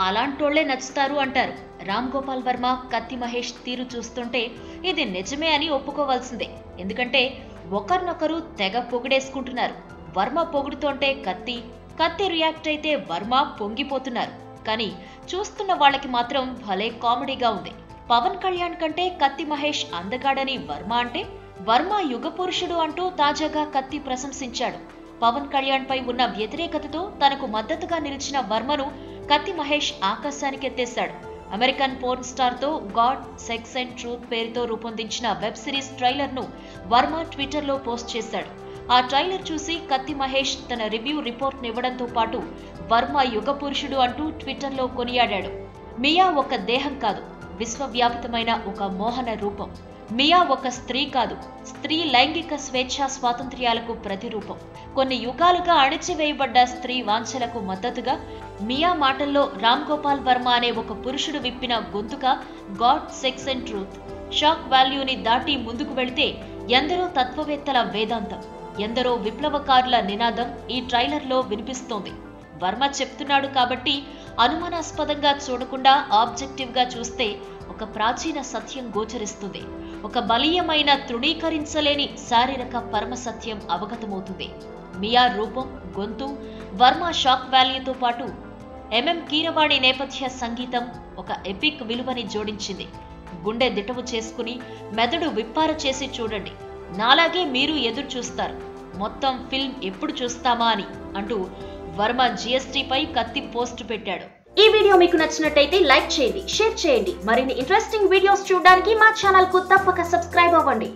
అలాంటోళ్లే నచ్చుతారు అంటారు. రామ్ గోపాల్ వర్మ, కత్తి మహేష్ తీరు చూస్తుంటే ఇది నిజమే అని ఒప్పుకోవాల్సిందే. ఎందుకంటే ఒకరినొకరు తెగ పొగిడేసుకుంటున్నారు. వర్మ పొగుడుతోంటే కత్తి రియాక్ట్ అయితే వర్మ పొంగిపోతున్నారు. కానీ చూస్తున్న వాళ్ళకి మాత్రం భలే కామెడీగా ఉంది. పవన్ కళ్యాణ్ కంటే కత్తి మహేష్ అందగాడని వర్మ అంటే, వర్మ యుగ పురుషుడు అంటూ తాజాగా కత్తి ప్రశంసించాడు. పవన్ కళ్యాణ్ పై ఉన్న వ్యతిరేకతతో తనకు మద్దతుగా నిలిచిన వర్మను Kathi Mahesh ఆకాశానికెత్తేశాడు. American porn star తో గాడ్, సెక్స్ అండ్ ట్రూత్ పేరుతో రూపొందించిన వెబ్ సిరీస్ ట్రైలర్ ను వర్మ ట్విట్టర్ లో పోస్ట్ చేశాడు. ఆ ట్రైలర్ చూసి కత్తి మహేష్ తన రివ్యూ రిపోర్ట్ నివ్వడంతో పాటు వర్మ యుగ పురుషుడు అంటూ ట్విట్టర్ లో కొనియాడాడు. మియా ఒక దేహం కాదు, విశ్వవ్యాపితమైన ఒక మోహన రూపం. మియా ఒక స్త్రీ కాదు, స్త్రీ లైంగిక స్వేచ్ఛా స్వాతంత్ర్యాలకు ప్రతిరూపం. కొన్ని యుగాలుగా అణిచివేయబడ్డ స్త్రీ వాంఛలకు మద్దతుగా మియా మాటల్లో రామ్ గోపాల్ వర్మ అనే ఒక పురుషుడు విప్పిన గొంతుక God, sex and truth, shock వాల్యూని దాటి ముందుకు వెళితే ఎందరో తత్వవేత్తల వేదాంతం, ఎందరో విప్లవకారుల నినాదం ఈ ట్రైలర్లో వినిపిస్తోంది. వర్మ చెప్తున్నాడు కాబట్టి అనుమానాస్పదంగా చూడకుండా ఆబ్జెక్టివ్ గా చూస్తే ఒక ప్రాచీన సత్యం గోచరిస్తుంది. ఒక బలీయమైన తృణీకరించలేని శారీరక పరమ సత్యం అవగతమవుతుంది. మియా రూపం, గొంతు, వర్మ షాక్ వాల్యూతో పాటు ఎంఎం కీరవాణి నేపథ్య సంగీతం ఒక ఎపిక్ విలువని జోడించింది. గుండె దిటవు చేసుకుని మెదడు విప్పార చేసి చూడండి. నాలాగే మీరు ఎదురు చూస్తారు, మొత్తం ఫిల్మ్ ఎప్పుడు చూస్తామా అని అంటూ వర్మ జీఎస్టీపై కత్తి పోస్ట్ పెట్టాడు. ఈ వీడియో మీకు నచ్చినట్టయితే లైక్ చేయండి, షేర్ చేయండి. మరిన్ని ఇంట్రెస్టింగ్ వీడియోస్ చూడడానికి మా ఛానల్ కు తప్పక సబ్స్క్రైబ్ అవ్వండి.